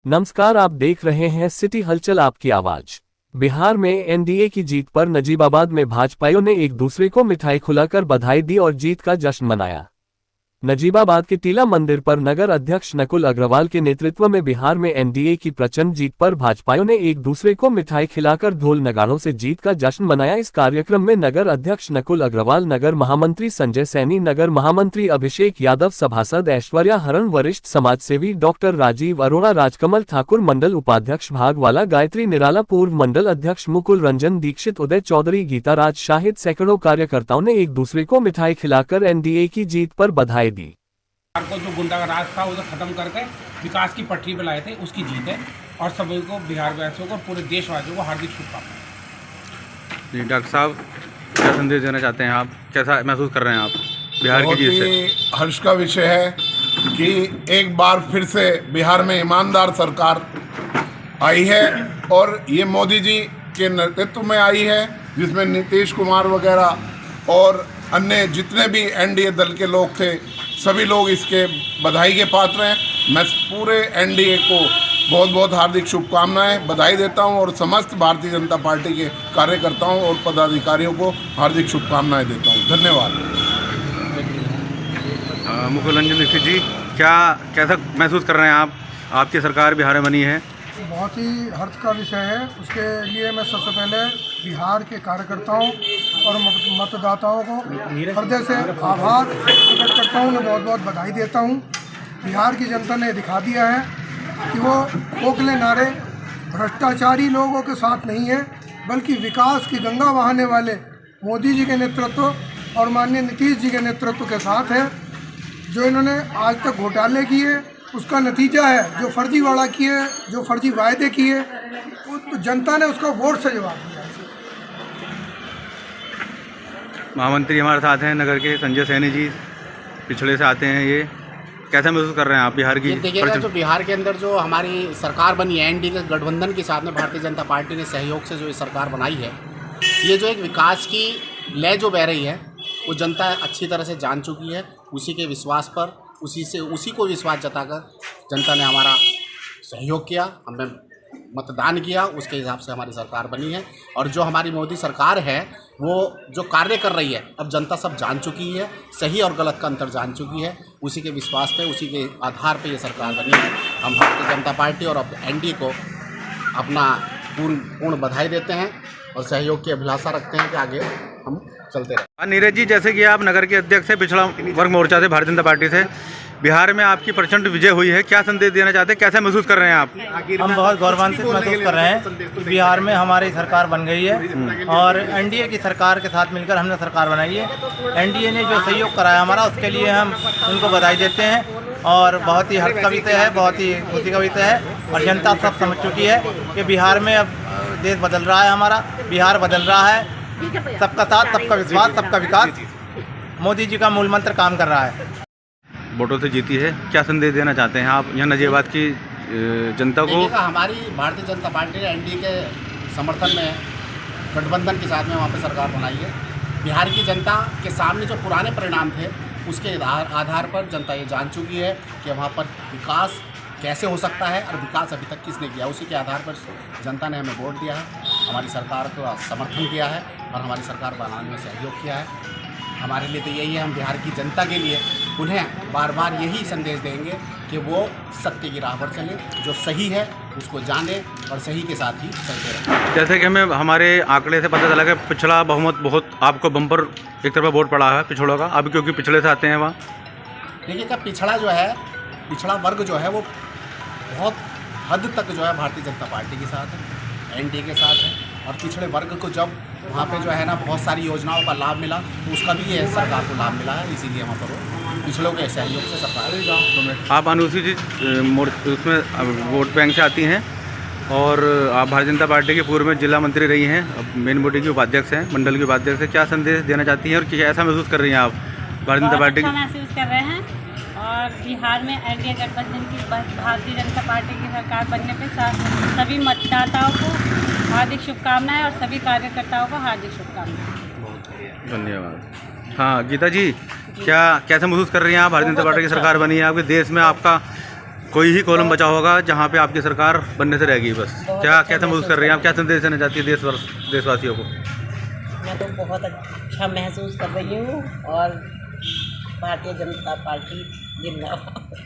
नमस्कार, आप देख रहे हैं सिटी हलचल आपकी आवाज। बिहार में एनडीए की जीत पर नजीबाबाद में भाजपाइयों ने एक दूसरे को मिठाई खिलाकर बधाई दी और जीत का जश्न मनाया। नजीबाबाद के टीला मंदिर पर नगर अध्यक्ष नकुल अग्रवाल के नेतृत्व में बिहार में एनडीए की प्रचंड जीत पर भाजपाइयों ने एक दूसरे को मिठाई खिलाकर ढोल नगाड़ों से जीत का जश्न मनाया। इस कार्यक्रम में नगर अध्यक्ष नकुल अग्रवाल, नगर महामंत्री संजय सैनी, नगर महामंत्री अभिषेक यादव, सभासद ऐश्वर्या हरण, वरिष्ठ समाजसेवी डॉक्टर राजीव अरोड़ा, राजकमल ठाकुर, मंडल उपाध्यक्ष भागवाला गायत्री निराला, पूर्व मंडल अध्यक्ष मुकुल रंजन दीक्षित, उदय चौधरी, गीता राज शाहिद सैकड़ों कार्यकर्ताओं ने एक दूसरे को मिठाई खिलाकर एनडीए की जीत पर बधाई दी। को जो गुंडा का राज था उसे खत्म करके विकास की पटरी पर लाए थे, उसकी जीत है। और सभी को, बिहार वासियों को, पूरे देशवासियों को हार्दिक शुभकामनाएं। जी डॉक्टर साहब, क्या संदेश देना चाहते हैं आप? कैसा महसूस कर रहे हैं आप बिहार की जीत से? हर्ष का विषय है कि एक बार फिर से बिहार में ईमानदार सरकार आई है और ये मोदी जी के नेतृत्व में आई है, जिसमें नीतीश कुमार वगैरह और अन्य जितने भी एनडीए दल के लोग थे, सभी लोग इसके बधाई के पात्र हैं। मैं पूरे एनडीए को बहुत बहुत हार्दिक शुभकामनाएं, बधाई देता हूं और समस्त भारतीय जनता पार्टी के कार्यकर्ताओं और पदाधिकारियों को हार्दिक शुभकामनाएं देता हूं। धन्यवाद। मुकुल रंजन दीक्षित जी, कैसा महसूस कर रहे हैं आप? आपकी सरकार बिहार में बनी है। बहुत ही हर्ष का विषय है। उसके लिए मैं सबसे पहले बिहार के कार्यकर्ताओं और मतदाताओं को हृदय से आभार प्रकट करता हूँ, मैं बहुत बहुत बधाई देता हूँ। बिहार की जनता ने दिखा दिया है कि वो खोखले नारे भ्रष्टाचारी लोगों के साथ नहीं है, बल्कि विकास की गंगा बहाने वाले मोदी जी के नेतृत्व और माननीय नीतीश जी के नेतृत्व के साथ है। जो इन्होंने आज तक घोटाले किए, उसका नतीजा है जो फर्जीवाड़ा किए, जो फर्जी वायदे किए, तो जनता ने उसका वोट से जवाब दिया। महामंत्री हमारे साथ हैं नगर के, संजय सैनी जी, पिछड़े से आते हैं। ये कैसा महसूस कर रहे हैं आप बिहार की? देखिएगा, जो बिहार के अंदर जो हमारी सरकार बनी है, एनडीए के गठबंधन के साथ में भारतीय जनता पार्टी ने सहयोग से जो ये सरकार बनाई है, ये जो एक विकास की लय जो बह रही है, वो जनता अच्छी तरह से जान चुकी है। उसी के विश्वास पर, उसी को विश्वास जताकर जनता ने हमारा सहयोग किया, हमने मतदान किया, उसके हिसाब से हमारी सरकार बनी है। और जो हमारी मोदी सरकार है, वो जो कार्य कर रही है, अब जनता सब जान चुकी है, सही और गलत का अंतर जान चुकी है। उसी के विश्वास पे, उसी के आधार पे ये सरकार बनी है। हम भारतीय जनता पार्टी और एनडीए को अपना पूर्ण बधाई देते हैं और सहयोग की अभिलाषा रखते हैं कि आगे हम चलते रहें। नीरज जी, जैसे कि आप नगर के अध्यक्ष हैं पिछड़ा वर्ग मोर्चा से, भारतीय जनता पार्टी से, बिहार में आपकी प्रचंड विजय हुई है, क्या संदेश देना चाहते हैं? कैसा महसूस कर रहे हैं आप? हम बहुत गौरवान्वित महसूस कर रहे हैं कि बिहार में हमारी सरकार बन गई है और एनडीए की सरकार के साथ मिलकर हमने सरकार बनाई है। एनडीए ने जो सहयोग कराया हमारा, उसके लिए हम उनको बधाई देते हैं और बहुत ही हर्ष का विषय है, बहुत ही खुशी का विषय है। और जनता सब समझ चुकी है कि बिहार में अब देश बदल रहा है, हमारा बिहार बदल रहा है। सबका साथ, सबका विश्वास, सबका विकास, मोदी जी का मूल मंत्र काम कर रहा है। वोटों से जीती है, क्या संदेश देना चाहते हैं आप यहाँ नजीबाबाद की जनता को? हमारी भारतीय जनता पार्टी ने एनडीए के समर्थन में गठबंधन के साथ में वहाँ पर सरकार बनाई है। बिहार की जनता के सामने जो पुराने परिणाम थे, उसके आधार पर जनता ये जान चुकी है कि वहाँ पर विकास कैसे हो सकता है और विकास अभी तक किसने किया। उसी के आधार पर जनता ने हमें वोट दिया है, हमारी सरकार को समर्थन किया है और हमारी सरकार बनाने में सहयोग किया है। हमारे लिए तो यही है, हम बिहार की जनता के लिए उन्हें बार बार यही संदेश देंगे कि वो सत्य की राह पर चलें, जो सही है उसको जाने और सही के साथ ही चलते रहें। जैसे कि हमें हमारे आंकड़े से पता चला कि पिछड़ा बहुमत बहुत आपको बम्पर एक तरफा वोट पड़ा है पिछड़ों का, अब क्योंकि पिछड़े से आते हैं वहाँ। देखिए, का पिछड़ा जो है, पिछड़ा वर्ग जो है, वो बहुत हद तक जो है भारतीय जनता पार्टी के साथ है, एनडीए के साथ है। और पिछड़े वर्ग को जब वहाँ पे जो है ना बहुत सारी योजनाओं का लाभ मिला, तो उसका भी ये सरकार को लाभ मिला है। इसीलिए वहाँ पर पिछड़ों के सहयोग से सरकार। आप अनुसूचित उसमें वोट बैंक से आती हैं और आप भारतीय जनता पार्टी के पूर्व में जिला मंत्री रही हैं, अब मेन बॉडी की उपाध्यक्ष हैं, मंडल की उपाध्यक्ष हैं। क्या संदेश देना चाहती हैं और कैसा महसूस कर रही हैं आप भारतीय जनता पार्टी? अच्छा महसूस कर रहे हैं और बिहार में एनडीए गठबंधन की भारतीय जनता पार्टी की सरकार बनने पर सभी मतदाताओं को हार्दिक शुभकामनाएं और सभी कार्यकर्ताओं को हार्दिक शुभकामनाएं। धन्यवाद। हाँ गीता जी, कैसा महसूस कर रही हैं आप? भारतीय जनता पार्टी की सरकार बनी है, आपके देश में आपका कोई ही कॉलम बचा होगा जहाँ पे आपकी सरकार बनने से रहेगी बस। क्या कैसे महसूस कर रही हैं आप, क्या संदेश देना चाहती है देशवासियों को? मैं तो बहुत अच्छा महसूस कर रही हूँ और भारतीय जनता पार्टी जिंदाबाद।